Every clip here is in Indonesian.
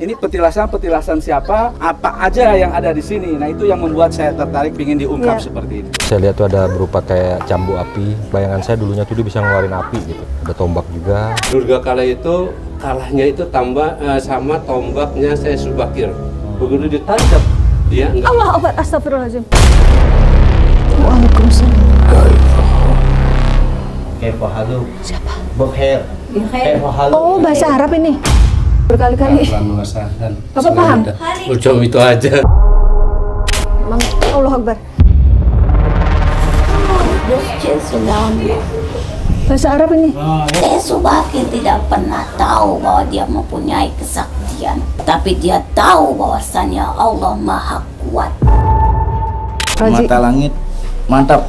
Ini petilasan siapa, apa aja yang ada di sini. Nah itu yang membuat saya tertarik ingin diungkap seperti ini. Saya lihat tuh ada berupa kayak cambu api. Bayangan saya dulunya tuh dia bisa ngeluarin api gitu. Ada tombak juga. Durga Kala itu kalahnya itu sama tombaknya saya Subakir. Begitu ditancap dia enggak. Allah Akbar, astagfirullahaladzim. Waalaikumsalam. Kaifahalu. Siapa? Bukhair. Kaifahalu. Oh, bahasa Arab ini. Berkali-kali. Bapak paham? Ucap itu aja. Emang Allah Akbar. Bahasa Arab ini. Subakir tidak pernah tahu bahwa dia mempunyai kesaktian, tapi dia tahu bahwasannya Allah Maha Kuat. Mata langit mantap.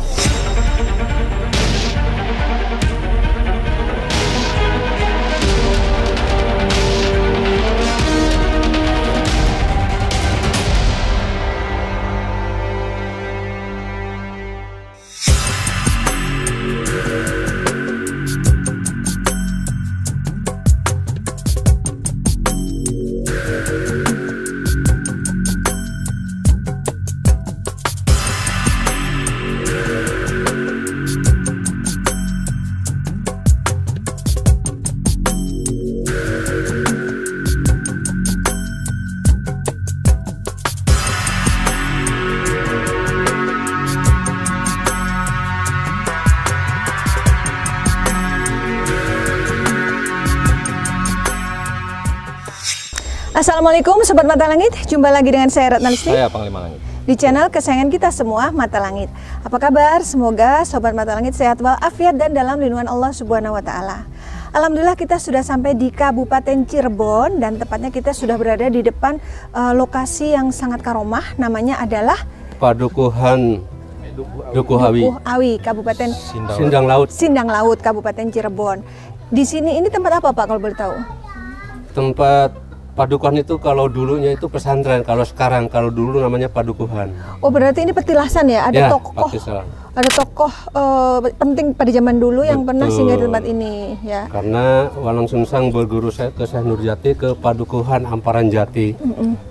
Assalamualaikum Sobat Mata Langit, jumpa lagi dengan saya Ratna Listi. Saya Panglima Langit. Di channel kesayangan kita semua, Mata Langit. Apa kabar? Semoga Sobat Mata Langit sehat walafiat dan dalam lindungan Allah Subhanahu wa Ta'ala. Alhamdulillah kita sudah sampai di Kabupaten Cirebon dan tepatnya kita sudah berada di depan lokasi yang sangat karomah. Namanya adalah Padukuhan Dukuhawi. Dukuhawi, Kabupaten Sindang Laut, Kabupaten Cirebon. Di sini ini tempat apa Pak kalau boleh tahu? tempat Padukuhan itu kalau dulunya itu pesantren, kalau sekarang kalau dulu namanya Padukuhan. Oh berarti ini petilasan ya? Ada Ya, tokoh penting pada zaman dulu yang pernah singgah di tempat ini ya. Karena Walang Sungsang berguru saya ke Syekh Nurjati ke Padukuhan Amparan Jati.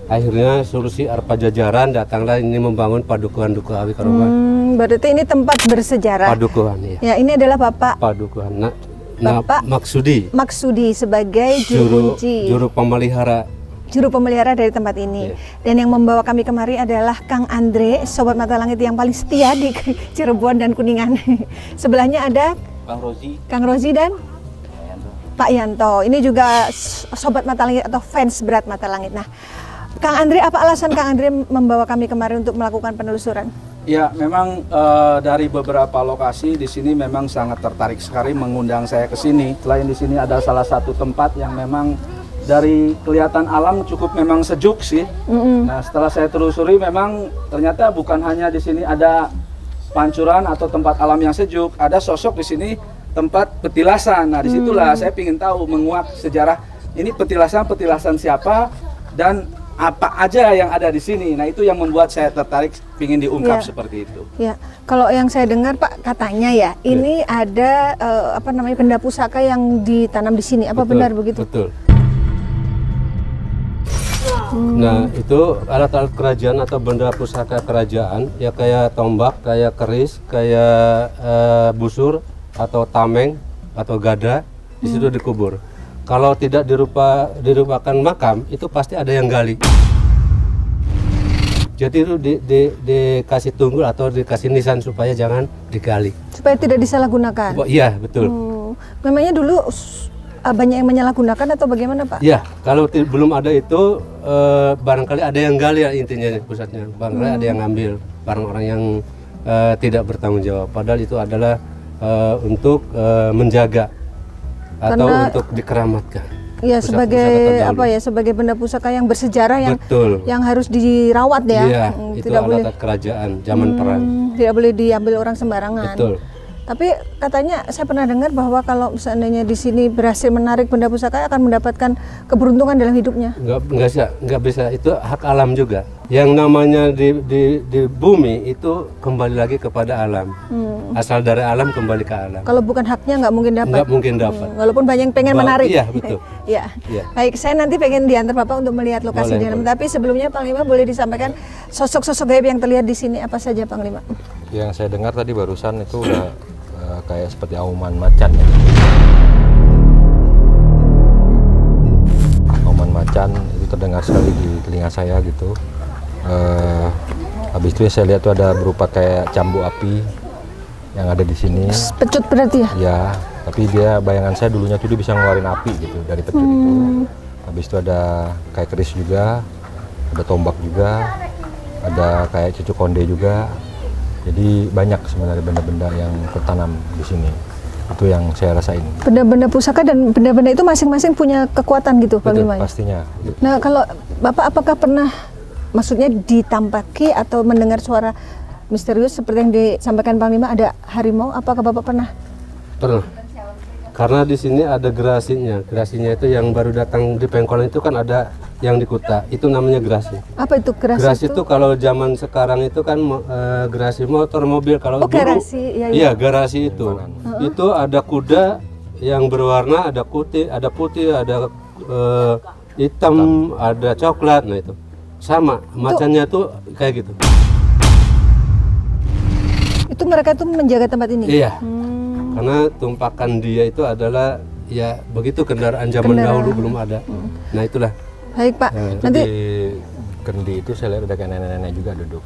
Akhirnya solusi Pajajaran datanglah ini membangun Padukuhan Dukuhawi Karomah. Berarti ini tempat bersejarah. Padukuhan ya. Ya ini adalah Bapak Padukuhan. Bapak Maksudi sebagai juru pemelihara dari tempat ini. Dan yang membawa kami kemari adalah Kang Andre, Sobat Mata Langit yang paling setia di Cirebon dan Kuningan. Sebelahnya ada Kang Rozi dan Pak Yanto. Ini juga Sobat Mata Langit atau fans berat Mata Langit. Nah, Kang Andre, apa alasan Kang Andre membawa kami kemari untuk melakukan penelusuran? Ya, memang dari beberapa lokasi di sini memang sangat tertarik sekali mengundang saya ke sini. Selain di sini ada salah satu tempat yang memang dari kelihatan alam cukup memang sejuk sih. Nah, setelah saya telusuri memang ternyata bukan hanya di sini ada pancuran atau tempat alam yang sejuk, ada sosok di sini tempat petilasan. Nah, disitulah saya ingin tahu menguak sejarah ini petilasan siapa dan apa aja yang ada di sini. Nah itu yang membuat saya tertarik ingin diungkap seperti itu. Ya, kalau yang saya dengar Pak katanya ya ini ada benda pusaka yang ditanam di sini. Apa benar begitu? Betul. Nah itu alat-alat kerajaan atau benda pusaka kerajaan ya kayak tombak, kayak keris, kayak busur atau tameng atau gada di situ dikubur. Kalau tidak dirupakan makam, itu pasti ada yang gali. Jadi itu dikasih tunggul atau dikasih nisan supaya jangan digali. Supaya tidak disalahgunakan? Iya, betul. Memangnya dulu banyak yang menyalahgunakan atau bagaimana Pak? Iya, kalau belum ada itu, barangkali ada yang gali ya intinya pusatnya. Barangkali ada yang ngambil, barang orang yang tidak bertanggung jawab. Padahal itu adalah untuk menjaga atau untuk dikeramatkan. Iya, sebagai benda pusaka yang bersejarah yang harus dirawat ya. Iya, itu alat kerajaan zaman perang. Tidak boleh diambil orang sembarangan. Betul. Tapi katanya saya pernah dengar bahwa kalau seandainya di sini berhasil menarik benda pusaka akan mendapatkan keberuntungan dalam hidupnya. Nggak bisa. Itu hak alam juga. Yang namanya di bumi itu kembali lagi kepada alam. Asal dari alam kembali ke alam. Kalau bukan haknya nggak mungkin dapat. Nggak mungkin dapat. Walaupun banyak yang pengen menarik. Iya betul. Iya. Iya. Baik, saya nanti pengen diantar Bapak untuk melihat lokasi di dalam. Tapi sebelumnya Panglima boleh disampaikan sosok-sosok gaib yang terlihat di sini apa saja Panglima? Yang saya dengar tadi barusan itu udah kayak seperti auman macan ya. Auman macan itu terdengar sekali di telinga saya gitu. Habis itu saya lihat tuh ada berupa kayak cambuk api yang ada di sini. Pecut berarti ya? Ya, tapi dia bayangan saya dulunya tuh dia bisa ngeluarin api gitu dari pecut itu. Habis itu ada kayak keris juga, ada tombak juga, ada kayak cucuk konde juga. Jadi banyak sebenarnya benda-benda yang tertanam di sini. Itu yang saya rasain. Benda-benda pusaka dan benda-benda itu masing-masing punya kekuatan gitu Panglima. Pastinya. Nah, kalau Bapak apakah pernah maksudnya ditampaki atau mendengar suara misterius seperti yang disampaikan Panglima ada harimau? Apakah Bapak pernah? Pernah. Karena di sini ada gerasinya. Gerasinya itu yang baru datang di Pengkolan itu kan ada yang di Kuta. Itu namanya gerasi. Apa itu gerasi? Gerasi itu kalau zaman sekarang itu kan gerasi motor mobil. Kalau dulu, gerasi. Iya, gerasi itu. Itu ada kuda yang berwarna, ada putih, ada hitam, ada coklat. Nah itu sama macannya tuh kayak gitu. Itu mereka tuh menjaga tempat ini? Iya. Karena tumpakan dia itu adalah ya begitu kendaraan zaman dahulu belum ada. Nah itulah. Baik Pak. Nanti di kendi itu saya lihat ada kayak nenek-nenek juga duduk.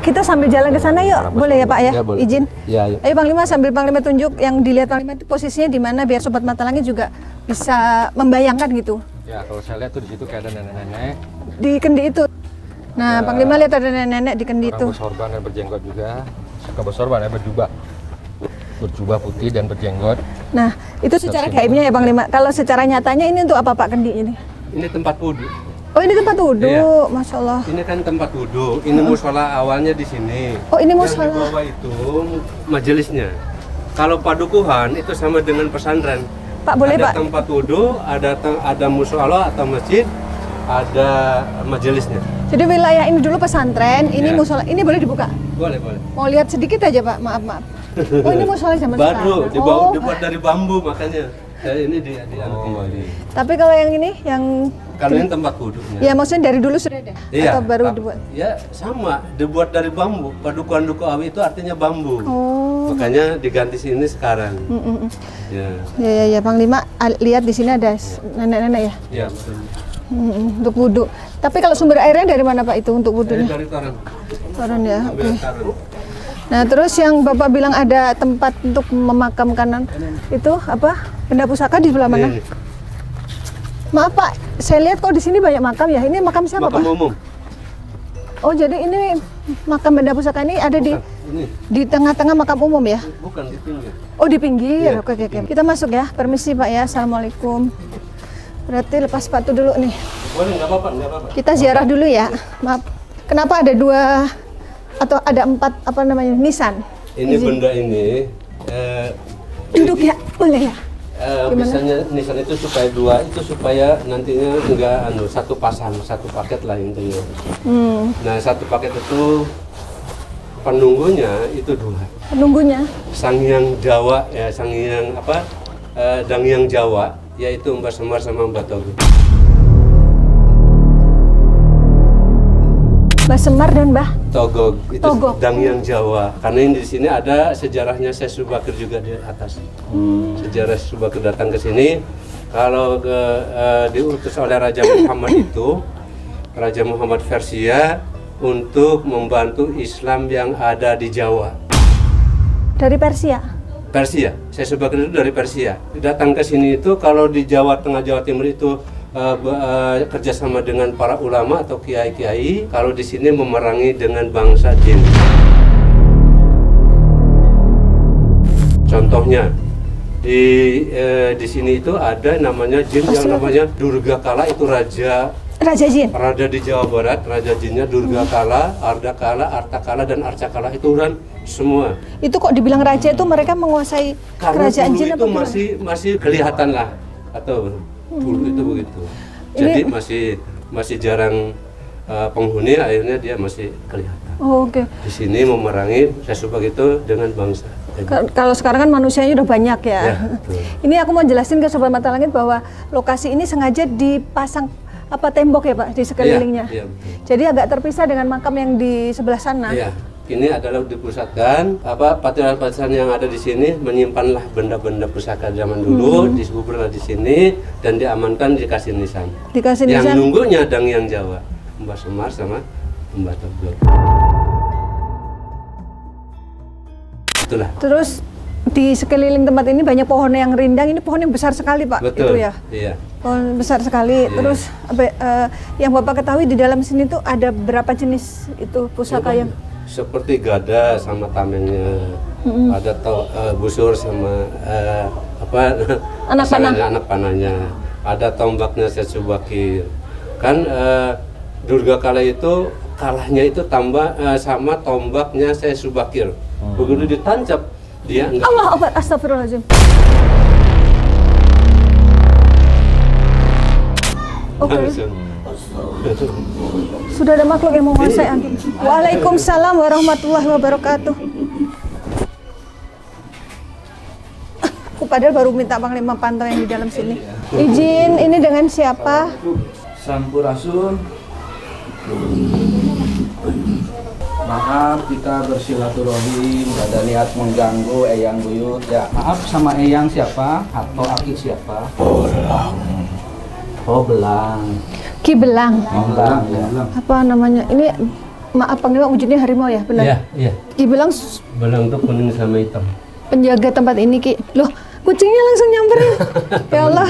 Kita sambil jalan ke sana yuk, boleh ya Pak ya? Boleh. Izin. Ya, ya. Ayo Panglima, sambil Panglima tunjuk yang dilihat Panglima itu posisinya di mana biar Sobat Mata Langit juga bisa membayangkan gitu. Ya kalau saya lihat tuh di situ kayak ada nenek-nenek. Di kendi itu. Nah, Ya, Panglima lihat ada nenek-nenek di kendi itu. Bersorban dan berjenggot juga. Suka bersorban ya, berjubah putih dan berjenggot. Nah, itu secara gaibnya ya Panglima. Kalau secara nyatanya ini untuk apa Pak kendi ini? Ini tempat wudhu. Oh ini tempat wudhu, Iya. Masya Allah. Ini kan tempat wudhu. Ini musola awalnya di sini. Oh ini Yang di musola. bawah itu majelisnya. Kalau padukuhan itu sama dengan pesantren. Pak boleh ada Pak? tempat wudhu, ada musola atau masjid, ada majelisnya. Jadi wilayah ini dulu pesantren, ini Ya. musola. Ini boleh dibuka? Boleh, boleh. Mau lihat sedikit aja Pak, maaf. Oh ini musola zaman Baru sekarang. dibuat dari bambu makanya. Ini di Tapi kalau yang ini, yang kalau ini tempat wudhunya. ya maksudnya dari dulu sudah ada? Iya, Atau baru dibuat? Ya sama, dibuat dari bambu. Padukuhan Duku Awi itu artinya bambu. Oh. Makanya diganti sini sekarang. Ya. Ya Panglima lihat di sini ada nenek-nenek ya. Ya, betul. Untuk wudhu. Tapi kalau sumber airnya dari mana Pak itu untuk wudhunya? Dari Torang. Turun ya. Oke. Ambil Torang. Nah terus yang Bapak bilang ada tempat untuk memakamkan itu apa? Benda pusaka di sebelah mana? Ini. Maaf Pak, saya lihat kok di sini banyak makam ya. Ini makam siapa Makam Pak? umum. Oh jadi ini makam benda pusaka ini ada Ini di tengah-tengah makam umum ya? bukan di pinggir. Oh di pinggir. Iya. Oke. Kita masuk ya. Permisi Pak ya. Assalamualaikum. Berarti lepas sepatu dulu nih. Boleh, nggak apa-apa, nggak apa-apa. Kita ziarah dulu ya. Maaf. Kenapa ada 2 atau ada 4 apa namanya nisan? Ini Izin. benda ini Duduk ya, boleh ya? misalnya nisan itu supaya 2 itu supaya nantinya enggak satu pasang, satu paket lah intinya. Nah, satu paket itu penunggunya itu 2. Penunggunya. Sang Hyang Jawa ya, Sang Hyang apa? Dang Hyang Jawa yaitu Mbah Semar sama Mbah Togo. Mbah Semar dan Mbah Togog itu Togog. Dang Hyang Jawa. Karena ini di sini ada sejarahnya Syekh Subakir juga di atas. Sejarah Subakir datang ke sini kalau diutus oleh Raja Muhammad itu Raja Muhammad Persia untuk membantu Islam yang ada di Jawa. dari Persia. Persia, Syekh Subakir itu dari Persia. Datang ke sini itu kalau di Jawa Tengah, Jawa Timur itu kerjasama dengan para ulama atau kiai-kiai. Kalau di sini memerangi dengan bangsa jin. Contohnya di sini itu ada namanya jin yang namanya Durga Kala, itu raja Raja Jin. Raja di Jawa Barat, Raja Jinnya Durga Kala, Arda Kala, Arta Kala, dan Arca Kala itu semua. Itu kok dibilang raja itu mereka menguasai Karena kerajaan dulu Jin itu apa gimana? masih kelihatan lah, atau dulu itu begitu. Jadi masih jarang penghuni, akhirnya dia masih kelihatan. Oh, oke. Di sini memerangi Sesubak itu dengan bangsa. Kalau sekarang kan manusianya udah banyak ya. Ya, betul. Ini aku mau jelasin ke Sobat Mata Langit bahwa lokasi ini sengaja dipasang tembok ya Pak di sekelilingnya. Iya, betul. Jadi agak terpisah dengan makam yang di sebelah sana. Iya. Ini adalah dipusatkan patriarkat yang ada di sini menyimpanlah benda-benda pusaka zaman dulu, dikuburlah di sini dan diamankan di Kasinisan. Di Kasinisan. Yang nunggu nyadang yang Jawa, Mbah Semar sama Mbah Teguh. Itulah. Terus di sekeliling tempat ini banyak pohon yang rindang. Ini pohon yang besar sekali Pak. Betul. Itu ya. Iya. Pohon besar sekali. Iya. Terus yang Bapak ketahui di dalam sini tuh ada berapa jenis itu pusaka yang seperti gada sama tamengnya, ada busur sama Anak panah. anak panahnya, ada tombaknya Sesubakir. Kan Durga Kala itu kalahnya itu sama tombaknya Sesubakir. Begitu ditancap dia enggak. Allah Akbar, astagfirullahaladzim. Oke. Sudah ada makhluk yang menguasai angin. Waalaikumsalam warahmatullahi wabarakatuh. Aku padahal baru minta Panglima Pantau yang di dalam sini. Izin, ini dengan siapa? Sampurasun. Maaf kita bersilaturahim, nggak ada niat mengganggu Eyang Buyut ya. Maaf sama Eyang siapa? Atau Aki siapa? Belang. Oh Belang. Ki Belang. Oh, Belang ya. Apa namanya? Ini maaf Panglima wujudnya harimau ya, benar? Iya, iya. Ki Belang Belang tuh kuning sama hitam. penjaga tempat ini Ki. Loh, kucingnya langsung nyamperin. Ya Allah.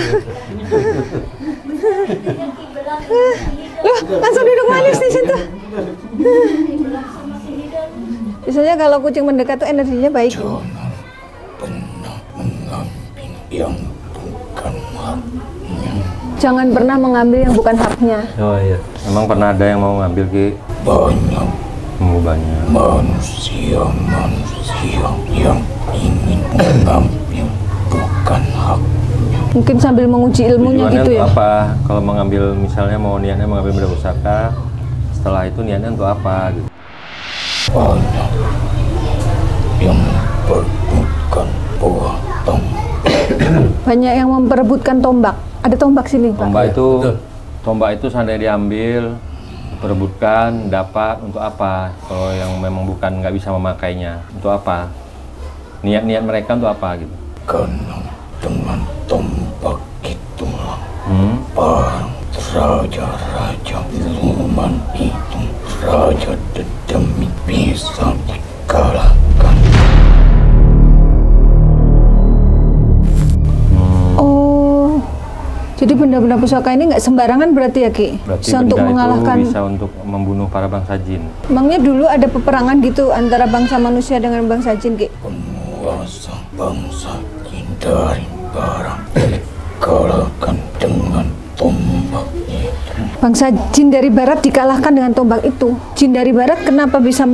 Loh, langsung duduk manis di situ. Biasanya kalau kucing mendekat tuh energinya baik. Jangan pernah mengambil yang bukan haknya. Jangan pernah mengambil yang bukan haknya. Oh iya. Emang pernah ada yang mau ngambil Ki? Banyak Banyak. manusia yang ingin mengambil bukan haknya. Mungkin sambil menguji ilmunya Tujuannya gitu untuk ya. apa? Kalau mengambil misalnya mau niatnya mengambil benda pusaka, setelah itu niatnya untuk apa gitu? Banyak yang memperebutkan buah tombak. Banyak yang memperebutkan tombak. Ada tombak sini, Pak. Tombak itu seandainya diambil, diperebutkan, dapat untuk apa? Kalau yang memang bukan nggak bisa memakainya, untuk apa? Niat-niat mereka untuk apa gitu? Karena dengan tombak itulah para raja-raja siluman itu, raja dedemit bisa dikalahkan. Oh, jadi benda-benda pusaka ini nggak sembarangan berarti ya Ki? Berarti Bisa untuk benda mengalahkan. itu bisa untuk membunuh para bangsa jin. Emangnya dulu ada peperangan gitu antara bangsa manusia dengan bangsa jin Ki? Penguasa bangsa jin dari barat dikalahkan dengan tombak itu. Bangsa jin dari barat dikalahkan dengan tombak itu. Jin dari barat kenapa bisa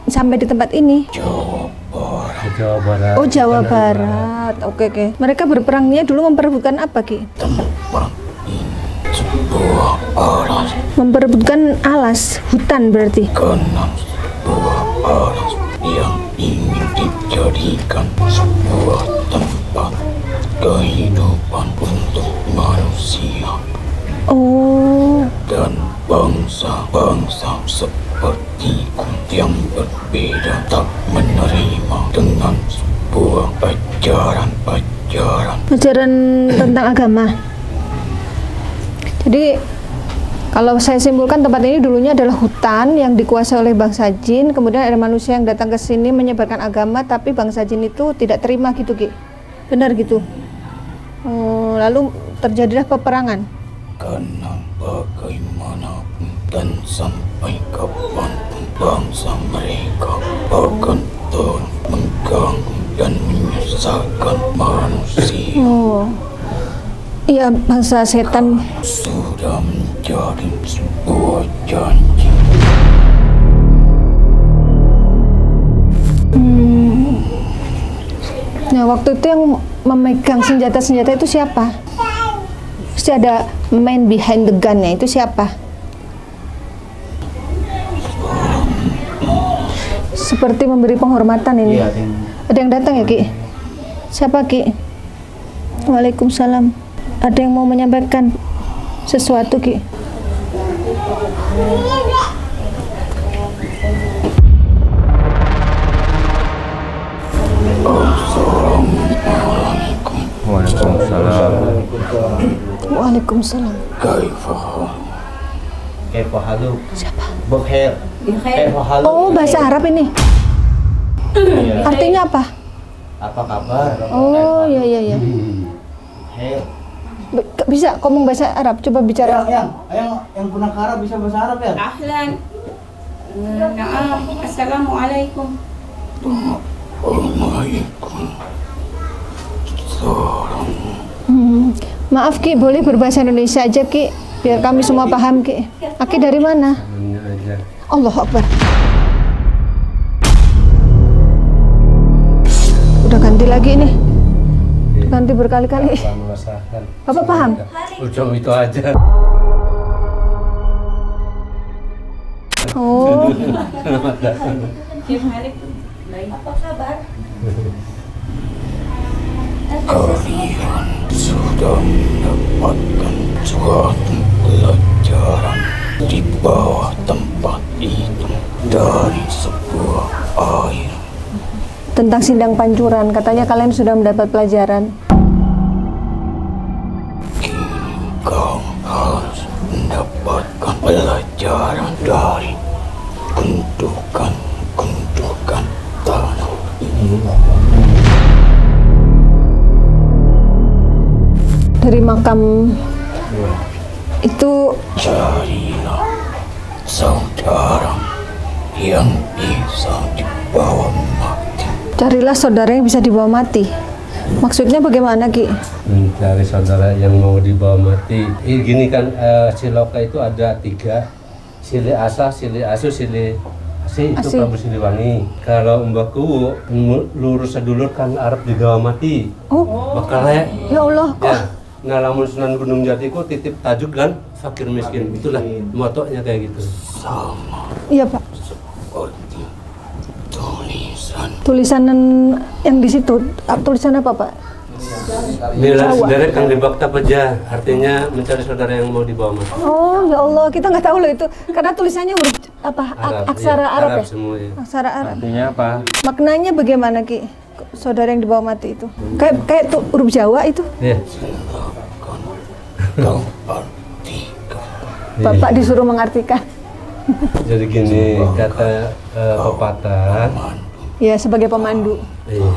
sampai di tempat ini? Jawa Barat Jawa Barat. Oh, Jawa Barat. Oke. Mereka berperangnya dulu memperebutkan apa Ki? tempat ini sebuah alas, Memperebutkan alas, hutan berarti. karena sebuah alas yang ingin dijadikan sebuah tempat kehidupan untuk manusia Oh, dan bangsa-bangsa sepertiku yang berbeda tak menerima dengan sebuah ajaran tentang agama. Jadi kalau saya simpulkan tempat ini dulunya adalah hutan yang dikuasai oleh bangsa jin, kemudian ada manusia yang datang ke sini menyebarkan agama, tapi bangsa jin itu tidak terima gitu Ki. Benar gitu. Lalu terjadilah peperangan. karena bagaimanapun dan sampai kapanpun bangsa mereka akan terus mengganggu dan menyusahkan manusia. Oh. Iya, bangsa setan. sudah menjadi sebuah janji. Nah, waktu itu yang memegang senjata-senjata itu siapa? Pasti ada man behind the gun-nya, itu siapa? Seperti memberi penghormatan ini. Ada yang datang ya, Ki? Siapa, Ki? Waalaikumsalam. Ada yang mau menyampaikan sesuatu, Ki? Waalaikumsalam. Waalaikumsalam. Kaifa Siapa? Bukhair. Oh, bahasa Arab ini. Artinya apa? Apa kabar? Oh, iya, iya, iya. Bisa ngomong bahasa Arab? Coba bicara. Yang pernah ke Arab bisa bahasa Arab ya? Ahlan. Naam. Assalamualaikum. Maaf, Ki, boleh berbahasa Indonesia aja, Ki, biar kami semua paham, Ki. Aki dari mana? Allahu Akbar. Udah ganti lagi nih. Ganti berkali-kali. Bapak paham? Udah itu aja. Oh. Apa kabar? Kalian sudah mendapatkan suatu pelajaran di bawah tempat itu dari sebuah air. Tentang Sindang Pancuran, katanya kalian sudah mendapat pelajaran. Kini kau harus mendapatkan pelajaran dari gundukan-gundukan tanah ini. Dari makam itu Carilah saudara yang bisa dibawa mati. carilah saudara yang bisa dibawa mati. Maksudnya bagaimana, Ki? Mencari saudara yang mau dibawa mati. Gini kan, Siloka itu ada 3. Sili Asa, Sili Asu, Sili Asi, itu Asi. Prabu Siliwangi. Kalau Mbak Kuwu, lurus sedulur kan Arab dibawa mati. Oh, Bakal ya Allah, kok. ya. Nah, lamun Sunan Gunung Jati ku titip tajuk kan fakir miskin. Itulah motonya kayak gitu. Sama Iya, Pak. seperti tulisan Tulisan yang di situ, tulisan apa, Pak? Bila saudara kang dibakta peja, artinya mencari saudara yang mau dibawa mati. Oh, ya Allah, kita nggak tahu loh itu. Karena tulisannya huruf apa? Aksara iya, Arab ya? semua ya. Aksara Arab. Artinya apa? Maknanya bagaimana, Ki? Saudara yang dibawa mati itu. Kayak tuh huruf Jawa itu. Iya. kau artikan. Bapak disuruh mengartikan. Jadi gini kata pepatah. Ya, sebagai pemandu. Iya.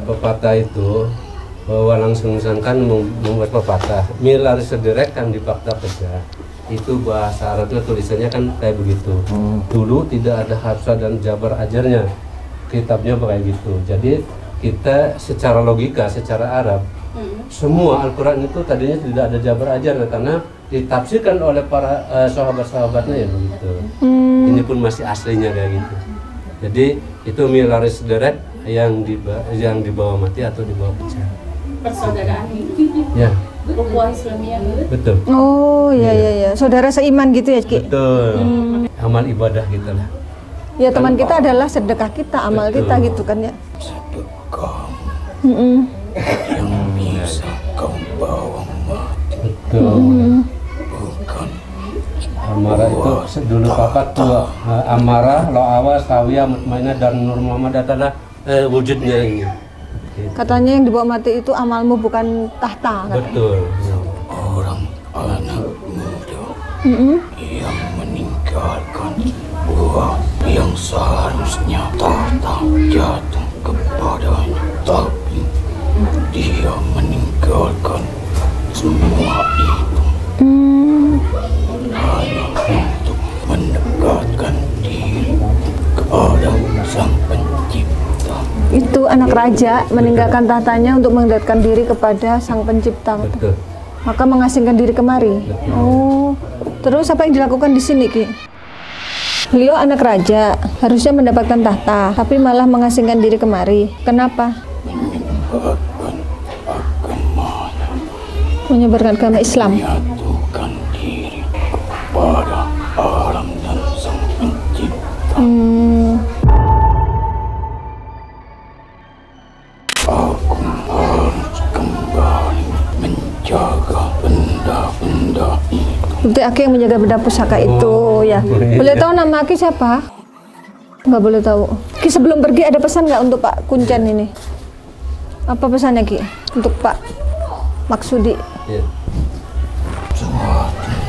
Pepatah itu bahwa langsung kan membuat pepatah. Milar sederek kan dipakta peja. Itu bahasa Arabnya tulisannya kan kayak begitu. Dulu tidak ada hafsah dan jabar ajarnya. Kitabnya kayak gitu. Jadi kita secara logika, secara Arab, semua Al-Quran itu tadinya tidak ada jabar ajar karena ditafsirkan oleh para sahabat-sahabatnya ya begitu. Ini pun masih aslinya kayak gitu. Jadi itu milaris deret yang dibawa mati atau dibawa pecah. Persaudaraan Ya, ukhuwah Islamiyah. betul. Oh, iya, iya, iya. Saudara seiman gitu ya, Ki? Betul. Amal ibadah gitu lah. Ya, teman kita adalah sedekah kita, amal kita gitu kan ya. Sedekah Mm-mm. yang bisa kau bawa mati, Betul. bukan Amarah itu dulu papat tuh amarah, lo'awa, sawiyah, mutmainah dan nur Muhammad adalah wujudnya ini. Gitu. Katanya yang dibawa mati itu amalmu bukan tahta. Katanya. Betul. orang anak muda Mm-mm. yang meninggalkan buah yang seharusnya tahta jatuh kepadanya, tapi dia meninggalkan semua itu hanya untuk mendekatkan diri kepada Sang Pencipta. Itu anak raja meninggalkan tahtanya untuk mendekatkan diri kepada Sang Pencipta. Betul. Maka mengasingkan diri kemari. Oh, terus apa yang dilakukan di sini, Ki? Beliau anak raja, harusnya mendapatkan tahta, tapi malah mengasingkan diri kemari. Kenapa? Menyebarkan agama Islam. Menyatukan diri kepada alam dan Sang Pencipta. Aku harus kembali menjaga benda-benda itu. Berarti Aki yang menjaga benda pusaka itu ya. Boleh tahu nama Aki siapa? Nggak boleh tahu. Ki sebelum pergi ada pesan nggak untuk Pak Kuncen ini? Apa pesannya Ki? Untuk Pak Maksudi? Ya. Suatu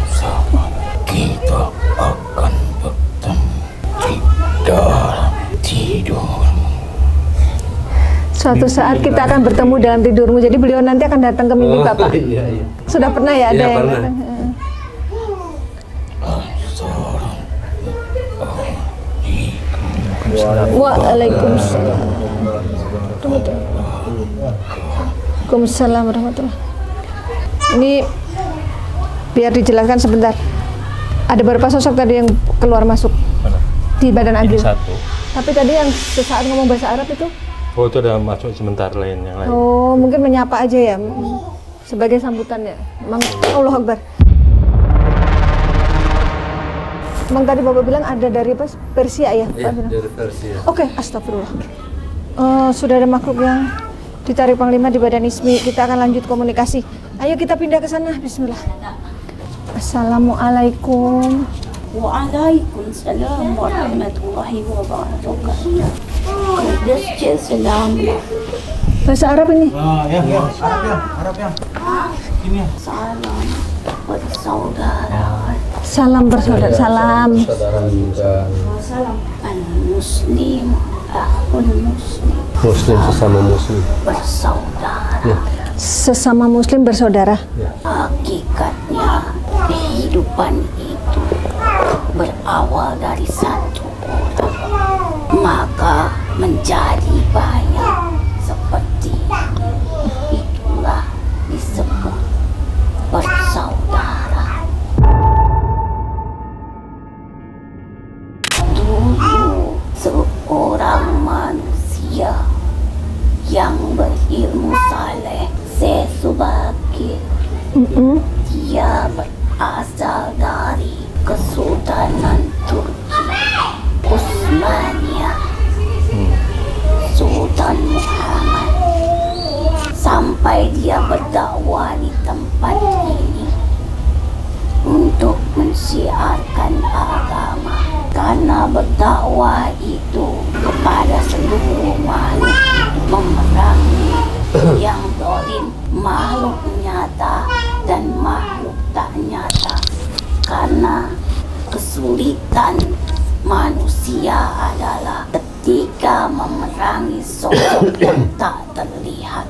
saat kita akan bertemu di dalam tidurmu. Suatu saat kita akan bertemu dalam tidurmu. Jadi beliau nanti akan datang ke mimpi Bapak. Iya, iya. Sudah pernah ya ada Iya, yang pernah. datang? Waalaikumsalam. Waalaikumsalam warahmatullahi. Ini biar dijelaskan sebentar. Ada berapa sosok tadi yang keluar masuk di badan Agil? Satu. Tapi tadi yang sesaat ngomong bahasa Arab itu? Oh, itu ada masuk sebentar lain yang lain. Oh, mungkin menyapa aja ya sebagai sambutannya. Emang Allah Akbar. Emang tadi Bapak bilang ada dari apa? Persia ya? Iya, Pak bilang? dari Persia. Oke, astagfirullah. Sudah ada makhluk yang ditarik Panglima di badan Ismi. Kita akan lanjut komunikasi. Ayo kita pindah ke sana. Bismillah. Assalamualaikum. Waalaikumsalam warahmatullahi wabarakatuh. Kudus salam. Bahasa Arab ini. Ya, Arab ya. Ini ya. Salam bersaudara. Salam bersaudara. Salam. Al-Muslim, akhul Muslim, Muslim sesama Muslim. bersaudara. Sesama Muslim bersaudara. Hakikatnya kehidupan itu berawal dari satu orang, maka menjadi banyak seperti itulah disebut bersaudara. Dulu seorang manusia yang berilmu saleh, Sesubakir, dia berasal dari Kesultanan Turki Utsmaniyah. Sultan Muhammad sampai dia berdakwah di tempat ini untuk mensiarkan agama, karena berdakwah itu kepada seluruh makhluk memerangi yang zalim, makhluk nyata dan makhluk tak nyata. Karena kesulitan manusia adalah ketika memerangi sosok yang tak terlihat.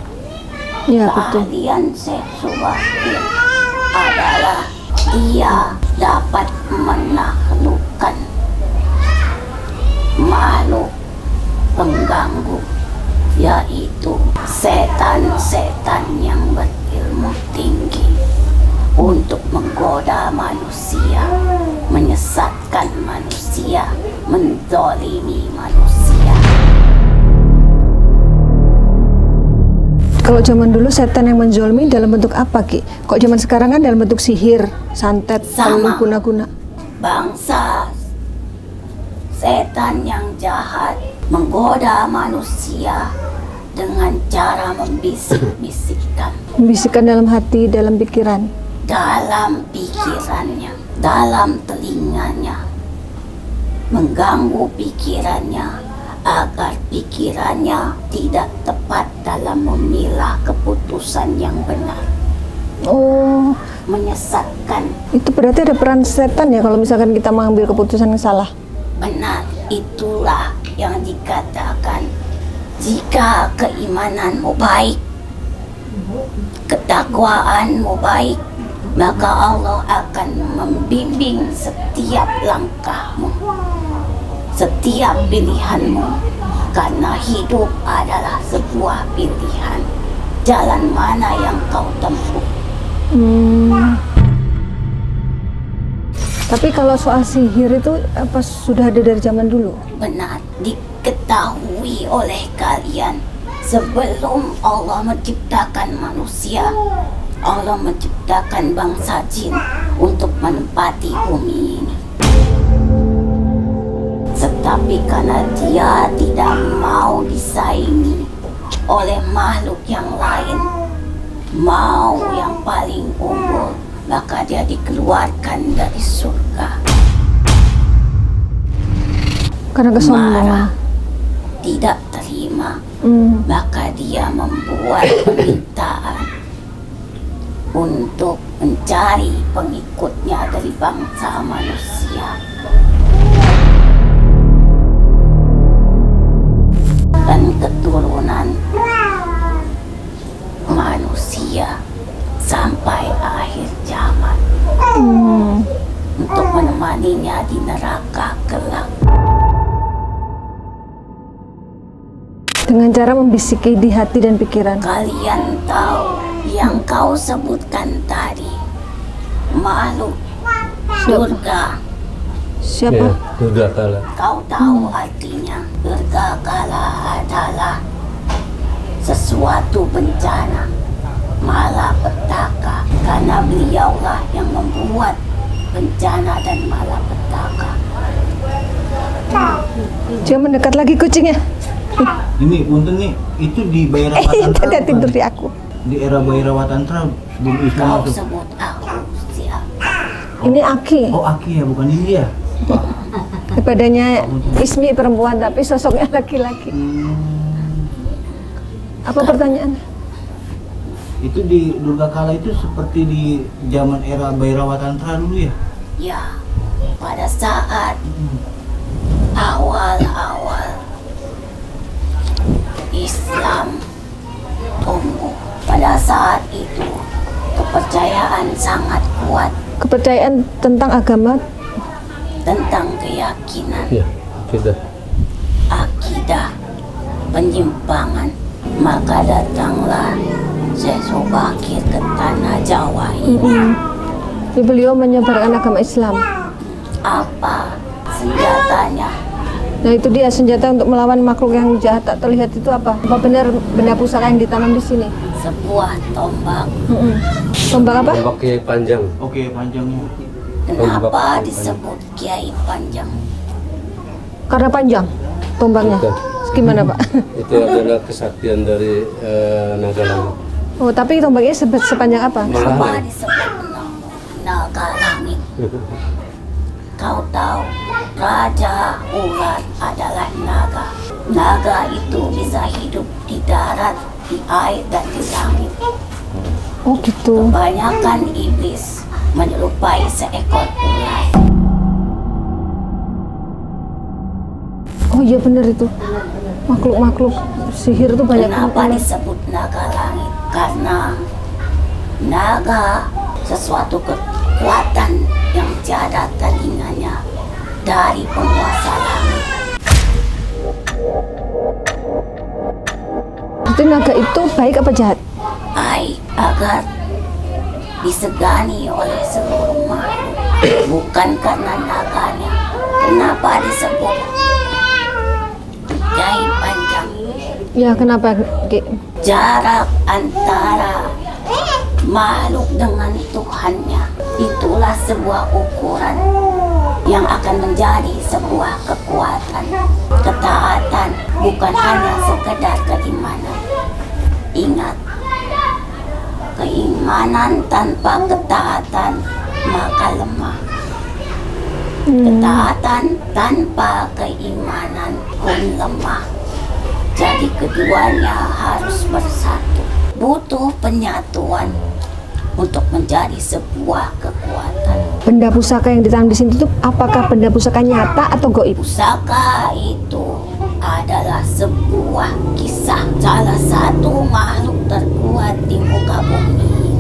Ya, betul. Keahlian Syekh Subakir adalah dia dapat menaklukkan makhluk pengganggu, yaitu setan-setan yang berilmu tinggi, untuk menggoda manusia, menyesatkan manusia, menzalimi manusia. Kalau zaman dulu setan yang menzolimi dalam bentuk apa, Ki? Kok zaman sekarang kan dalam bentuk sihir, santet, Sama. guna-guna. Bangsa setan yang jahat menggoda manusia dengan cara membisik-bisikkan Membisikkan dalam hati, dalam pikiran. dalam pikirannya, dalam telinganya, mengganggu pikirannya agar pikirannya tidak tepat dalam memilah keputusan yang benar, Oh, menyesatkan. itu berarti ada peran setan ya kalau misalkan kita mengambil keputusan yang salah. Benar, itulah yang dikatakan jika keimananmu baik, ketakwaanmu baik, maka Allah akan membimbing setiap langkahmu, setiap pilihanmu Karena hidup adalah sebuah pilihan. Jalan mana yang kau tempuh? Tapi kalau soal sihir itu apa sudah ada dari zaman dulu? Benar diketahui oleh kalian. Sebelum Allah menciptakan manusia, Allah menciptakan bangsa jin untuk menempati bumi ini. Tetapi karena dia tidak mau disaingi oleh makhluk yang lain, mau yang paling unggul, maka dia dikeluarkan dari surga. Karena kesombongan. Marah, tidak terima, maka dia membuat permintaan untuk mencari pengikutnya dari bangsa manusia. Dan keturunan manusia sampai akhir zaman untuk menemaninya di neraka kelak. Dengan cara membisiki di hati dan pikiran. Kalian tahu yang kau sebutkan tadi, makhluk surga. Siapa? Ya, Durgakala. Kau tahu artinya? Durgakala adalah sesuatu bencana, malapetaka, karena beliaulah yang membuat bencana dan malapetaka. Dia mendekat lagi kucingnya. Ini punten nih, itu di Bairawat Tidak tidur di aku. Di era Bairawat Tantra sebelum Islam Kau masuk. sebut aku siapa? Ini Aki. Oh Aki ya, bukan ini ya? Badannya Ismi perempuan tapi sosoknya laki-laki. Apa pertanyaan? Itu di Durgakala itu seperti di zaman era Bairawat Tantra dulu ya? Ya, pada saat awal-awal Islam tumbuh, pada saat itu kepercayaan sangat kuat Kepercayaan tentang agama. tentang keyakinan, Ya, sudah. akidah, penyimpangan. Maka datanglah Syekh Subakir ke tanah Jawa ini. Beliau menyebarkan agama Islam. Apa senjatanya? Nah itu dia senjata untuk melawan makhluk yang jahat tak terlihat itu apa? Apa benar benda pusaka yang ditanam di sini? Sebuah tombak. Tombak apa? Tombak Kiai Panjang. Oke, panjangnya. Kenapa disebut Kiai Panjang? Karena panjang tombaknya. Bukan. Gimana Pak? Itu adalah kesaktian dari naga langit. Oh tapi tombaknya sepanjang apa? Kenapa disebut naga langit? Kau tahu, Raja Ular adalah naga. Naga itu bisa hidup di darat, di air, dan di langit. Oh gitu. Kebanyakan iblis menyerupai seekor ular. Oh iya benar itu. Makhluk-makhluk sihir itu banyak. Kenapa disebut naga langit? Karena naga sesuatu kekuatan yang tiada tandingannya dari penguasa langit. Itu naga itu baik apa jahat? Baik agar disegani oleh seluruh makhluk, bukan karena naganya. Kenapa disebut Kiai Panjang? Ya kenapa Ki? Jarak antara makhluk dengan Tuhannya, itulah sebuah ukuran yang akan menjadi sebuah kekuatan. Ketaatan bukan hanya sekedar keimanan. Ingat, keimanan tanpa ketaatan maka lemah. Ketaatan tanpa keimanan pun lemah. Jadi keduanya harus bersatu. Butuh penyatuan untuk menjadi sebuah kekuatan. Benda pusaka yang ditanam di sini itu apakah benda pusaka nyata atau goib? Pusaka itu adalah sebuah kisah salah satu makhluk terkuat di muka bumi ini,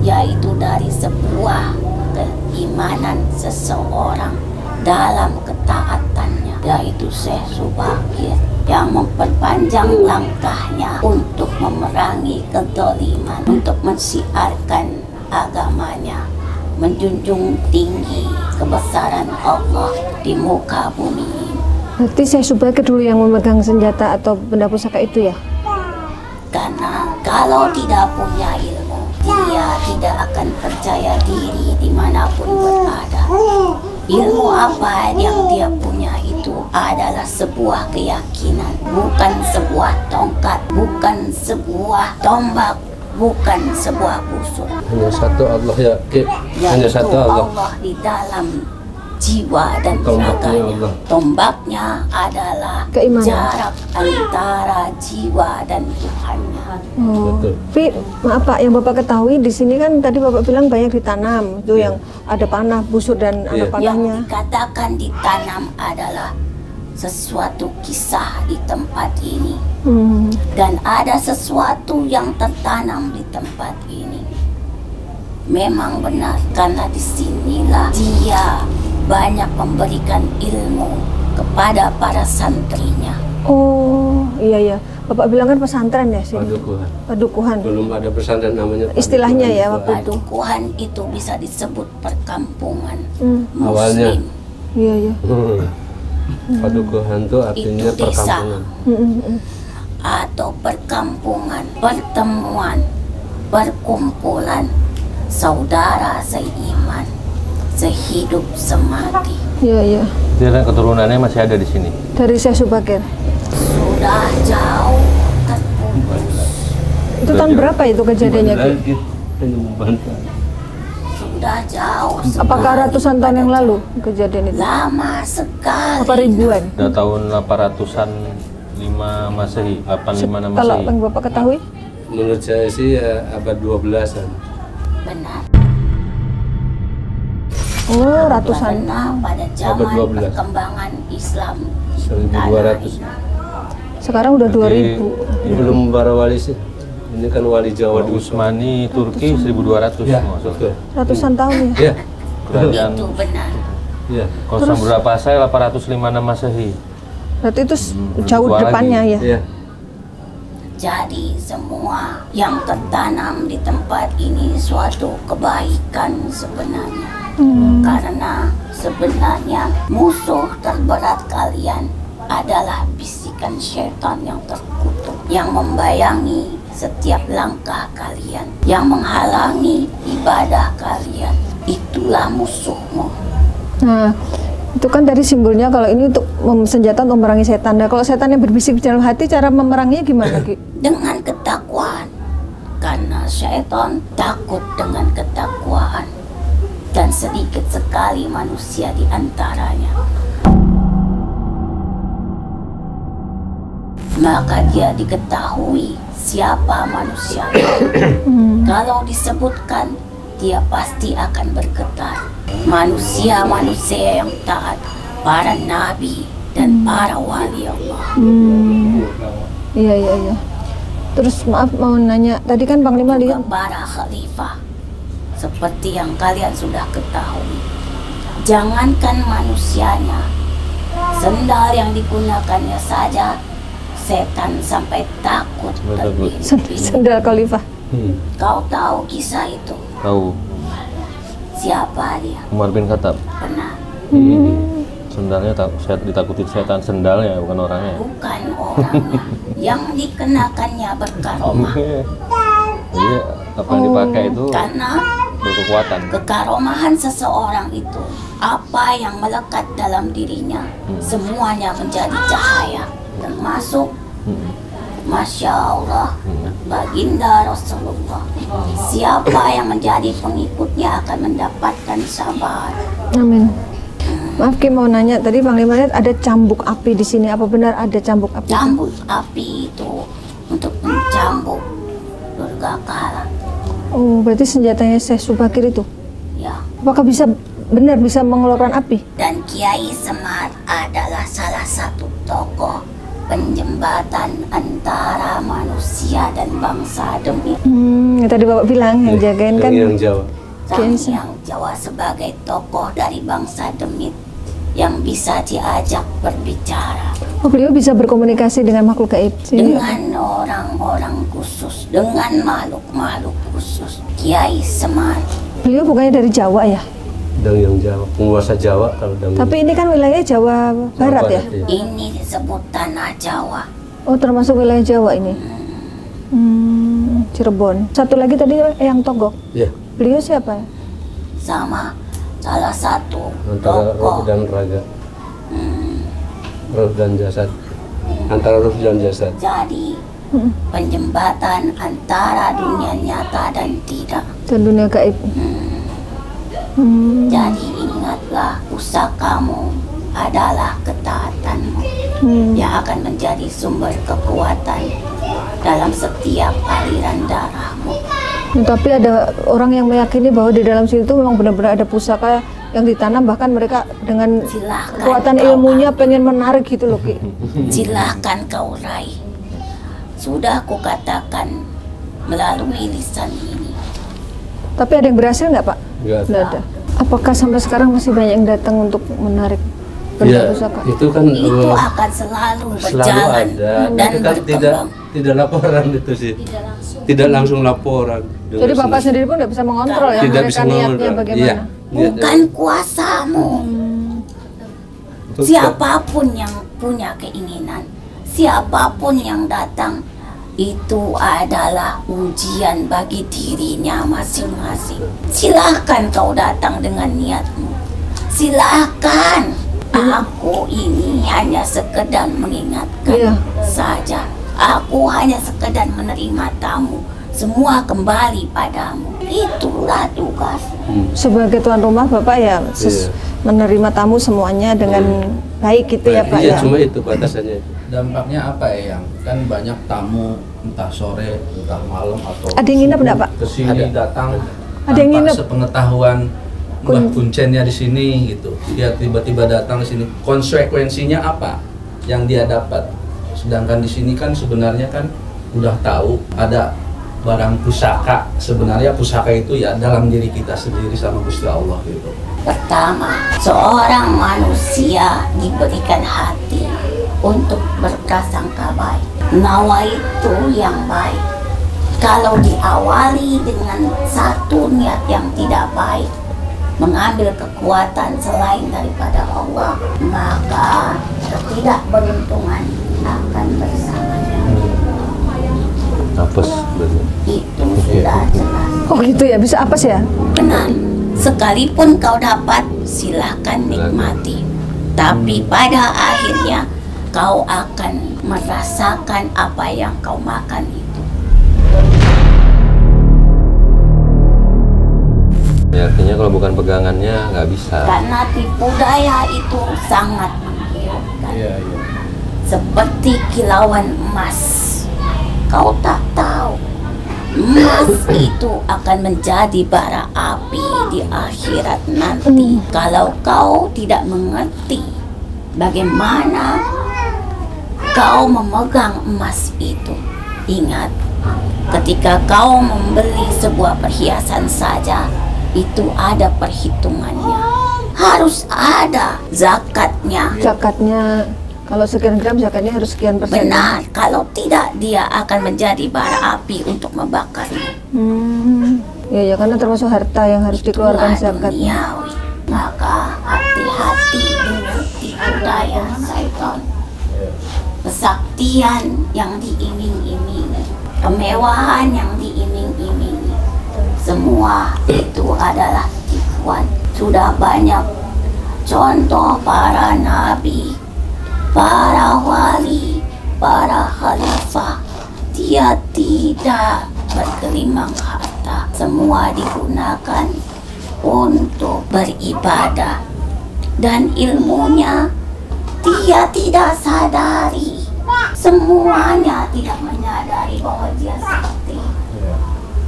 yaitu dari sebuah keimanan seseorang dalam ketaatannya. yaitu Syekh Subakir, yang memperpanjang langkahnya untuk memerangi kezaliman, untuk mensiarkan agamanya, menjunjung tinggi kebesaran Allah di muka bumi ini. Berarti Syekh Subakir dulu yang memegang senjata atau benda pusaka itu ya? Karena kalau tidak punya ilmu, dia tidak akan percaya diri dimanapun berada. Ilmu apa yang dia punya itu adalah sebuah keyakinan, bukan sebuah tongkat, bukan sebuah tombak, bukan sebuah busur. Hanya satu Allah ya, hanya Yaitu satu Allah. Allah di dalam jiwa dan Tombaknya raganya. Allah. Tombaknya adalah Keimanan. jarak antara jiwa dan Tuhannya. Oh. Betul. Tapi maaf Pak, yang Bapak ketahui di sini kan tadi Bapak bilang banyak ditanam, itu yang ada panah, busur dan anak Iya. panahnya. Yang dikatakan ditanam adalah sesuatu kisah di tempat ini, dan ada sesuatu yang tertanam di tempat ini. Memang benar, karena disinilah dia banyak memberikan ilmu kepada para santrinya. Oh iya ya, Bapak bilang kan pesantren ya sini. Padukuhan. Padukuhan. Belum ada pesantren namanya padukuhan. Istilahnya ya waktu itu. Padukuhan itu bisa disebut perkampungan Awalnya. Muslim. Iya ya. Padukuhan itu artinya Itu desa. perkampungan. Atau perkampungan, pertemuan, perkumpulan saudara seiman, sehidup semati. Iya iya. Jadi keturunannya masih ada di sini. Dari Syekh Subakir. Sudah jauh terputus, Itu tahun berapa itu kejadiannya Ki? Lagi hanya membantah. sudah jauh. Apakah sekali ratusan tahun yang pada lalu kejadian itu? Lama sekali. Apa ribuan? Udah tahun 800-an 5 Masehi, 85 Kalau Masehi. yang Bapak ketahui? Menurut saya sih ya abad 12-an. Benar. Oh, ratusan. Karena pada zaman Abad 12. perkembangan Islam 1200. Sekarang udah 2000. Ini belum para wali sih. Ini kan wali Jawa Kalau dulu. Usmani Turki 1200 Ya, maksudnya. betul. Ratusan tahun ya. Ya, Kerajaan itu benar. ya. kalau Samudra Pasai 856 Masehi. Berarti itu jauh tua depannya lagi. ya. Ya. Jadi semua yang tertanam di tempat ini suatu kebaikan sebenarnya. Karena sebenarnya musuh terberat kalian adalah bisikan syaitan yang terkutuk, yang membayangi setiap langkah kalian, yang menghalangi ibadah kalian. Itulah musuhmu. Nah, itu kan dari simbolnya kalau ini untuk senjata untuk memerangi setan. Nah, kalau setan yang berbisik di dalam hati, cara memeranginya gimana Ki? Dengan ketakwaan, karena syaitan takut dengan ketakwaan, dan sedikit sekali manusia di antaranya. Maka dia diketahui siapa manusia itu. Kalau disebutkan, dia pasti akan bergetar. Manusia-manusia yang taat, para nabi dan para wali Allah. Iya iya iya. Terus maaf mau nanya, tadi kan Panglima Juga lihat para khalifah, seperti yang kalian sudah ketahui. Jangankan manusianya, sendal yang digunakannya saja setan sampai takut berdiri. sendal khalifah. Kau tahu kisah itu? Tahu Siapa dia? Umar bin Khattab. Benar, Sendalnya ditakutin setan, sendalnya bukan orangnya. bukan orangnya. Yang dikenakannya berkaromah. Jadi apa yang dipakai itu Karena berkekuatan. kekaromahan seseorang itu, apa yang melekat dalam dirinya, semuanya menjadi cahaya. Termasuk Masya Allah, baginda Rasulullah. Siapa yang menjadi pengikutnya akan mendapatkan sabar. Amin. Maaf Ki, mau nanya, tadi Panglima lihat ada cambuk api di sini. Apa benar ada cambuk api? Cambuk api itu untuk mencambuk Durga Kala. Oh, berarti senjatanya Syekh Subakir itu. Ya. Apakah benar bisa mengeluarkan api? Dan Kiai Semar adalah salah satu tokoh penjembatan antara manusia dan bangsa Demit. Yang tadi Bapak bilang yang jagain kan. Yang Jawa. Sang Kiai Semar. Hyang Jawa sebagai tokoh dari bangsa Demit yang bisa diajak berbicara. Oh, beliau bisa berkomunikasi dengan makhluk gaib. Dengan orang-orang khusus, dengan makhluk-makhluk khusus. Kiai Semar. Beliau bukannya dari Jawa ya? Dangdang Jawa, penguasa Jawa kalau dangdang. Tapi ini kan wilayah Jawa Barat ya? Ini disebut tanah Jawa. Oh, termasuk wilayah Jawa ini. Cirebon. Satu lagi tadi yang Togok. Iya. Beliau siapa? Sama salah satu Antara roh tokoh. dan raga. Roh dan jasad. Antara roh dan jasad. Jadi penjembatan antara dunia nyata dan tidak. Dan dunia gaib. Jadi ingatlah, pusakamu adalah ketaatanmu yang akan menjadi sumber kekuatan dalam setiap aliran darahmu. Tapi ada orang yang meyakini bahwa di dalam situ memang benar-benar ada pusaka yang ditanam, bahkan mereka dengan Silahkan kekuatan kau ilmunya pengen menarik gitu loh, Ki. Silahkan kau raih. Sudah kukatakan melalui lisan ini. Tapi ada yang berhasil nggak, Pak? Nggak ada. Nggak ada. Apakah sampai sekarang masih banyak yang datang untuk menarik benda Ya, pusaka? itu kan Itu akan selalu selalu berjalan ada, dan tapi kan berkembang. tidak laporan itu sih. Tidak langsung laporan. Jadi Bapak sendiri pun nggak bisa mengontrol ya, tidak mereka bisa niatnya mengontrol. bagaimana? Iya. Bukan kuasamu. Siapapun yang punya keinginan, siapapun yang datang, itu adalah ujian bagi dirinya masing-masing. Silahkan kau datang dengan niatmu. Silahkan. Aku ini hanya sekedar mengingatkan saja. Aku hanya sekedar menerima tamu. Semua kembali padamu. Itulah tugas. Sebagai tuan rumah Bapak ya menerima tamu semuanya dengan baik gitu ya Pak Iya, ya. cuma itu batasannya. Dampaknya apa ya, yang kan banyak tamu entah sore entah malam atau Ada yang nginep enggak, Pak? kesini datang Ada yang tanpa nginep? sepengetahuan Mbah Kuncennya di sini gitu, dia tiba-tiba datang ke sini, konsekuensinya apa yang dia dapat? Sedangkan di sini kan sebenarnya kan udah tahu ada barang pusaka, sebenarnya pusaka itu ya dalam diri kita sendiri sama Gusti Allah gitu. Pertama, seorang manusia diberikan hati untuk berprasangka baik. Nawa itu yang baik. Kalau diawali dengan satu niat yang tidak baik, mengambil kekuatan selain daripada Allah, maka ketidakberuntungan akan bersamanya. Apes. Itu sudah jelas. Oh gitu ya, bisa apes ya? Benar. Sekalipun kau dapat, silahkan nikmati. Tapi pada akhirnya kau akan merasakan apa yang kau makan itu. Ya, artinya kalau bukan pegangannya nggak bisa. Karena tipu daya itu sangat menggiurkan. Seperti kilauan emas. Kau tak tahu emas itu akan menjadi bara api di akhirat nanti. Kalau kau tidak mengerti bagaimana kau memegang emas itu. Ingat, ketika kau membeli sebuah perhiasan saja, itu ada perhitungannya. Harus ada zakatnya. Zakatnya, kalau sekian gram zakatnya harus sekian persen. Benar, kalau tidak dia akan menjadi bara api untuk membakarnya. Ya, karena termasuk harta yang harus dikeluarkan Itulah zakatnya. duniawi. Maka hati-hati dengan tipu daya syaitan. Kesaktian yang diiming-imingi, kemewahan yang diiming-imingi, semua itu adalah tipuan. Sudah banyak contoh para nabi, para wali, para khalifah, dia tidak bergelimang harta. Semua digunakan untuk beribadah. Dan ilmunya dia tidak sadari. Semuanya tidak menyadari bahwa dia sakti.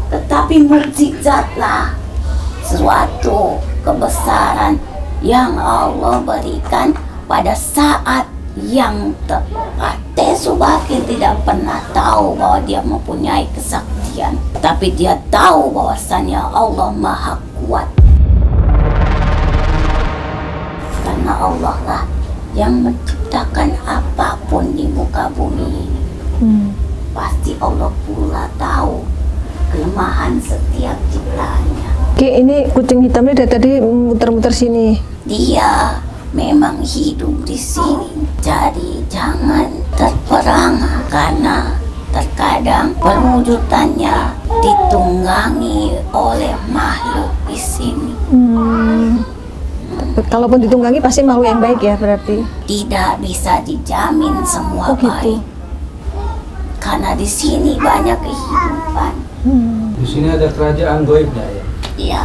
Tetapi mukjizatlah suatu kebesaran yang Allah berikan pada saat yang tepat. Subakir tidak pernah tahu bahwa dia mempunyai kesaktian, tapi dia tahu bahwasannya Allah Maha Kuat. Karena Allah lah yang menciptakan apapun di muka bumi ini. Pasti Allah pula tahu kelemahan setiap ciptaannya. Ki, ini kucing hitam ini dari tadi muter-muter sini. Dia memang hidup di sini. Jadi jangan terperangah karena terkadang perwujudannya ditunggangi oleh makhluk di sini. Kalaupun ditunggangi pasti makhluk yang baik ya berarti. Tidak bisa dijamin semua Oh, gitu. baik. Karena di sini banyak kehidupan. Di sini ada kerajaan goibnya ya. Iya.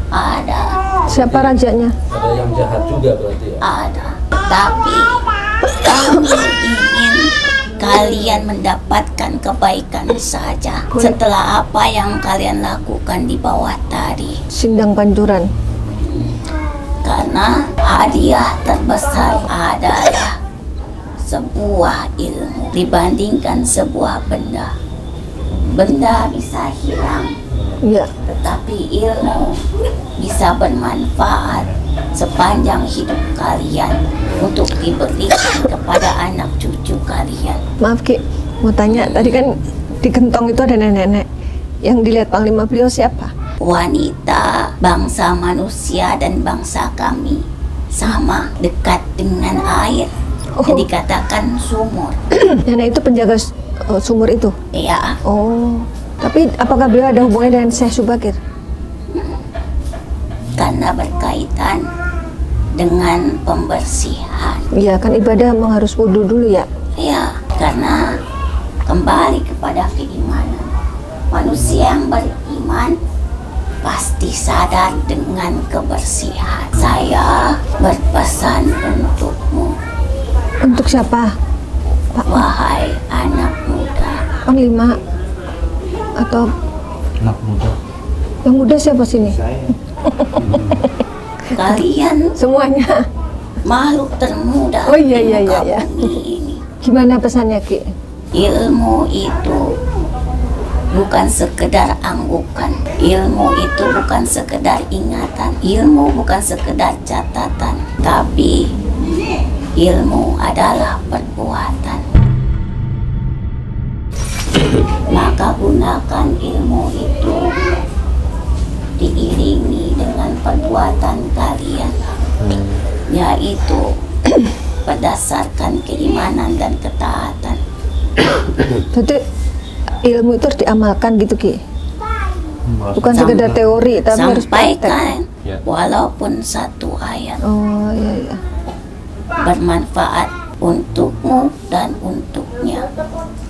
Ada. Siapa rajanya? Ada yang jahat juga berarti ya. Ada. Tapi kami ingin kalian mendapatkan kebaikan saja setelah apa yang kalian lakukan di bawah tadi. Sindang Panjuran. Karena hadiah terbesar adalah sebuah ilmu dibandingkan sebuah benda. Benda bisa hilang, Iya. tetapi ilmu bisa bermanfaat sepanjang hidup kalian untuk diberikan kepada anak cucu kalian. Maaf Ki, mau tanya, tadi kan di gentong itu ada nenek-nenek. Yang dilihat Panglima beliau siapa? Wanita bangsa manusia dan bangsa kami sama dekat dengan air. Oh. Yang dikatakan sumur. Nenek itu penjaga sumur itu? Ya, Oh, tapi apakah beliau ada hubungannya dengan Syekh Subakir? karena berkaitan dengan pembersihan. Iya, kan ibadah memang harus wudhu dulu ya? Ya, karena kembali kepada keimanan. Manusia yang beriman pasti sadar dengan kebersihan. Saya berpesan untukmu, Untuk siapa? wahai anak muda. Panglima? Atau Anak muda. yang muda siapa sini? Kalian Semuanya. makhluk termuda Oh, iya, di iya, muka iya, iya. bumi ini. Gimana pesannya Ki? Ilmu itu bukan sekedar anggukan. Ilmu itu bukan sekedar ingatan. Ilmu bukan sekedar catatan. Tapi ilmu adalah perbuatan. Maka gunakan ilmu itu diiringi dengan perbuatan kalian, yaitu berdasarkan keimanan dan ketaatan. Jadi ilmu itu harus diamalkan gitu Ki? Bukan sekedar teori, tapi harus praktek. Sampaikan Ya. walaupun satu ayat Oh iya iya. bermanfaat untukmu dan untuknya.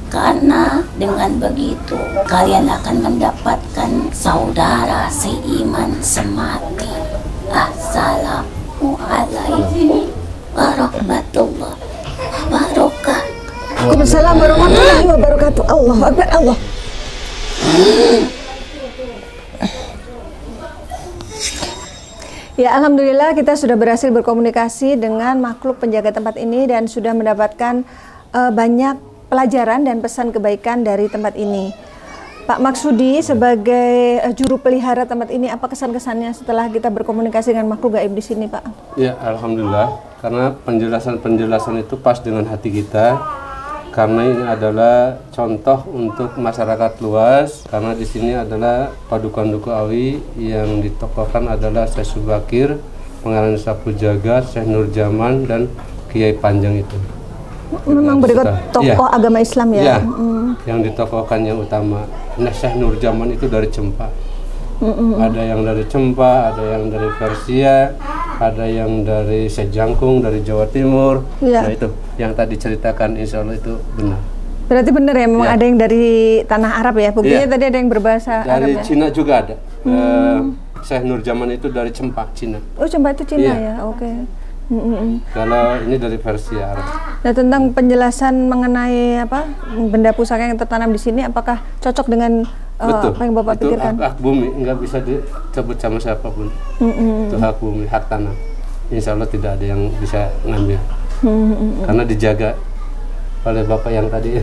Karena dengan begitu kalian akan mendapatkan saudara seiman semati. Assalamualaikum warahmatullahi wabarakatuh. Waalaikumsalam warahmatullahi wabarakatuh. Allahu Akbar, Allah. Ya, alhamdulillah kita sudah berhasil berkomunikasi dengan makhluk penjaga tempat ini dan sudah mendapatkan banyak pelajaran dan pesan kebaikan dari tempat ini. Pak Maksudi sebagai juru pelihara tempat ini, apa kesan-kesannya setelah kita berkomunikasi dengan makhluk gaib di sini, Pak? Ya, alhamdulillah, karena penjelasan-penjelasan itu pas dengan hati kita. Karena ini adalah contoh untuk masyarakat luas, karena di sini adalah Padukan Duku Awi yang ditokohkan adalah Syekh Subakir, Pengarang Sapu Jagat, Syekh Nur Jaman, dan Kiai Panjang itu. Memang berikut tokoh Iya. agama Islam ya? Iya, yang ditokohkan yang utama. Nah, Syekh Nur Jaman itu dari Cempa. Ada yang dari Cempa, ada yang dari Persia, ada yang dari Sejangkung, dari Jawa Timur. Iya. Nah itu, yang tadi ceritakan insya Allah itu benar. Berarti benar ya, memang Ya. ada yang dari tanah Arab ya? Buktinya Iya. tadi ada yang berbahasa Arab Dari ya? Cina juga ada. Syekh Nur Jaman itu dari Cempa, Cina. Oh, Cempa itu Cina Iya. ya? Oke. Kalau ini dari Persia, Arab. Nah, tentang penjelasan mengenai apa benda pusaka yang tertanam di sini, apakah cocok dengan Betul. apa yang Bapak itu pikirkan? hak bumi, nggak bisa disebut sama siapapun. Itu hak bumi, hak tanah. Insya Allah tidak ada yang bisa ngambil. Karena dijaga oleh bapak yang tadi.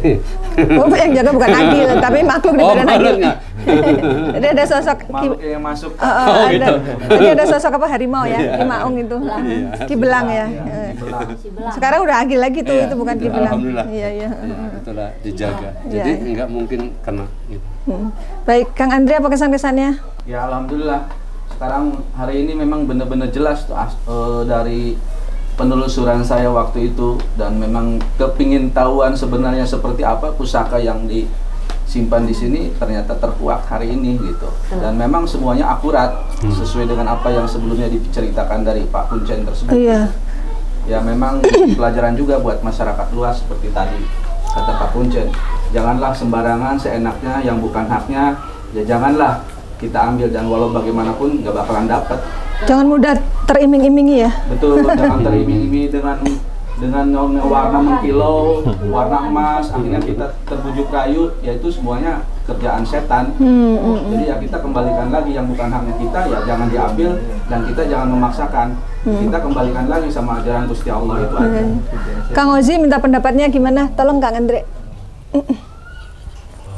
Bapak yang jaga bukan Agil, tapi makhluk di badan Agil. Jadi ada sosok Makhluk yang masuk. tadi ada sosok apa harimau ya, Ki Maung itu, Ki Belang ya. Sekarang udah Agil lagi tuh, itu bukan Ki Belang. Alhamdulillah. Iya. Itulah dijaga. Jadi nggak mungkin kena. Gitu. Baik, Kang Andre apa kesan-kesannya? Ya alhamdulillah. Sekarang hari ini memang benar-benar jelas tuh dari penelusuran saya waktu itu, dan memang kepingin tahuan sebenarnya seperti apa pusaka yang disimpan di sini, ternyata terkuak hari ini gitu. Dan memang semuanya akurat sesuai dengan apa yang sebelumnya diceritakan dari Pak Kuncen tersebut. Iya. Ya memang pelajaran juga buat masyarakat luas seperti tadi kata Pak Kuncen. Janganlah sembarangan seenaknya yang bukan haknya, ya janganlah kita ambil, dan walau bagaimanapun nggak bakalan dapat. Jangan mudah teriming-imingi ya. Betul, jangan teriming-imingi dengan warna mengkilau, warna emas, akhirnya kita terbujuk rayu, yaitu semuanya kerjaan setan. Jadi ya kita kembalikan lagi yang bukan haknya kita, ya jangan diambil, dan kita jangan memaksakan. Kita kembalikan lagi sama ajaran Gusti Allah itu aja. Kang Ozi minta pendapatnya gimana? Tolong Kang Andre.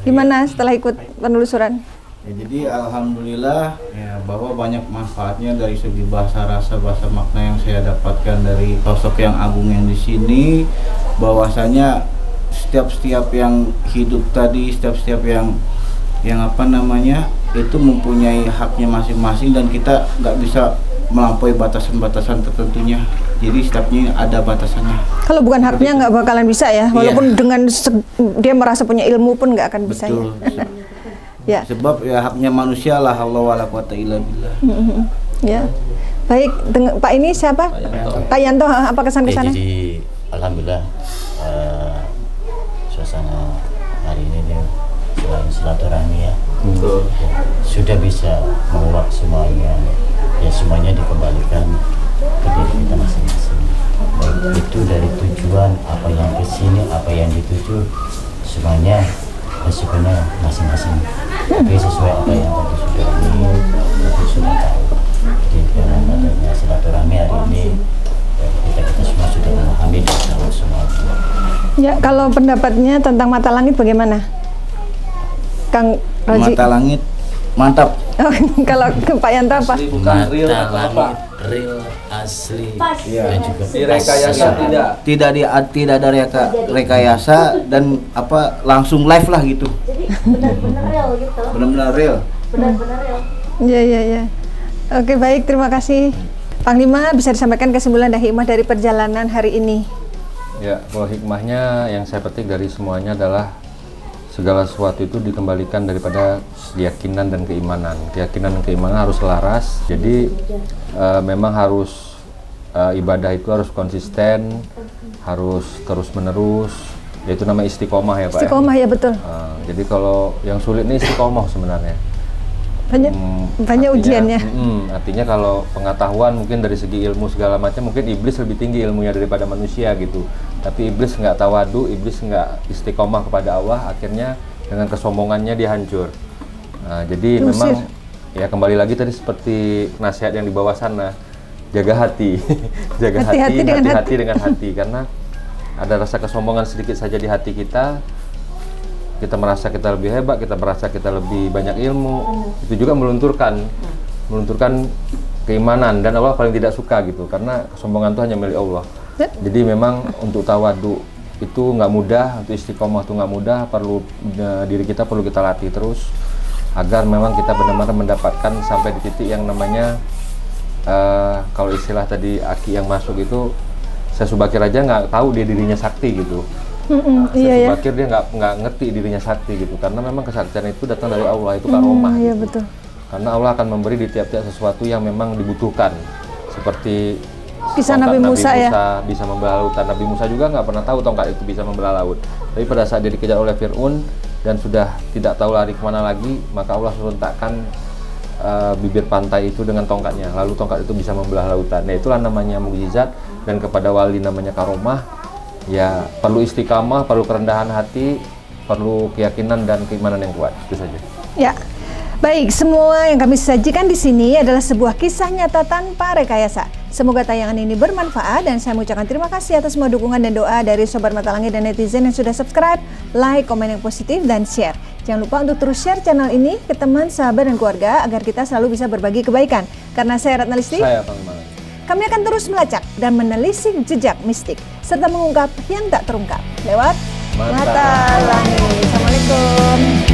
Gimana setelah ikut penelusuran? Ya, jadi alhamdulillah ya, bahwa banyak manfaatnya dari segi bahasa rasa, bahasa makna yang saya dapatkan dari sosok yang agung yang di sini, bahwasanya setiap yang hidup tadi, setiap yang apa namanya itu mempunyai haknya masing-masing, dan kita nggak bisa melampaui batasan-batasan tertentunya. Jadi setiapnya ada batasannya. Kalau bukan haknya nggak bakalan bisa ya, walaupun dengan dia merasa punya ilmu pun nggak akan bisa. Betul. Ya. Sebab ya haknya manusia lah, Allah wala quwata illa billah. Ya. Baik, Pak ini siapa? Pak Yanto, apa kesan-kesannya? Jadi alhamdulillah suasana hari ini selain silaturahmi ya, sudah bisa menguak semuanya. Ya semuanya dikembalikan ke diri kita masing-masing. Baik itu dari tujuan apa yang kesini, apa yang dituju, semuanya resikonya masing-masing. Tapi sesuai apa yang tadi sudah tahu. Jadi dengan adanya silaturahmi hari ini, kita semua sudah memahami dan tahu semua. Ya, kalau pendapatnya tentang mata langit bagaimana, Kang Roji? Mata langit mantap. Oh, kalau Pak Yanto apa? Asli bukan real, Mata apa? langit real asli. Iya. Dan juga Direkayasa tidak. Tidak ada rekayasa dan apa langsung live lah gitu. Benar-benar real gitu. Benar-benar real. Benar-benar real. Iya. Oke, baik, terima kasih. Panglima, bisa disampaikan kesimpulan dan hikmah dari perjalanan hari ini? Ya, kalau hikmahnya yang saya petik dari semuanya adalah segala sesuatu itu dikembalikan daripada keyakinan dan keimanan. Keyakinan dan keimanan harus selaras. Jadi memang harus ibadah itu harus konsisten, harus terus-menerus. Yaitu nama istiqomah ya Pak. Istiqomah ya, betul. Jadi kalau yang sulit ini istiqomah sebenarnya. Banyak ujiannya. Artinya kalau pengetahuan mungkin dari segi ilmu segala macam, mungkin iblis lebih tinggi ilmunya daripada manusia gitu. Tapi iblis nggak tawadu, iblis nggak istiqomah kepada Allah, akhirnya dengan kesombongannya dia hancur. Nah, jadi memang ya kembali lagi tadi seperti nasihat yang di bawah sana, jaga hati, jaga hati-hati dengan hati, karena ada rasa kesombongan sedikit saja di hati kita. Kita merasa kita lebih hebat, kita merasa kita lebih banyak ilmu, itu juga melunturkan keimanan, dan Allah paling tidak suka gitu, karena kesombongan itu hanya milik Allah. Jadi memang untuk tawadu itu nggak mudah, untuk istiqomah itu nggak mudah, perlu diri kita perlu kita latih terus agar memang kita benar-benar mendapatkan sampai di titik yang namanya kalau istilah tadi Aki yang masuk itu, saya Subakir aja nggak tahu dia dirinya sakti gitu. Saya Subakir dia nggak ngerti dirinya sakti gitu, karena memang kesaktian itu datang dari Allah, itu karomah. Iya, gitu. betul. Karena Allah akan memberi di tiap-tiap sesuatu yang memang dibutuhkan, seperti kisah Nabi Musa ya, bisa membelah lautan. Nabi Musa juga nggak pernah tahu tongkat itu bisa membelah laut, tapi pada saat dia dikejar oleh Fir'aun dan sudah tidak tahu lari kemana lagi, maka Allah letakkan bibir pantai itu dengan tongkatnya, lalu tongkat itu bisa membelah lautan. Nah, itulah namanya mukjizat, dan kepada wali namanya karomah. Ya perlu istiqamah, perlu kerendahan hati, perlu keyakinan dan keimanan yang kuat, itu saja. Ya, baik, semua yang kami sajikan di sini adalah sebuah kisah nyata tanpa rekayasa. Semoga tayangan ini bermanfaat dan saya mengucapkan terima kasih atas semua dukungan dan doa dari Sobat Mata Langit dan netizen yang sudah subscribe, like, komen yang positif, dan share. Jangan lupa untuk terus share channel ini ke teman, sahabat, dan keluarga agar kita selalu bisa berbagi kebaikan. Karena saya Ratna Listi, Saya Panglima. kami akan terus melacak dan menelisik jejak mistik serta mengungkap yang tak terungkap lewat Mata Langit. Assalamualaikum.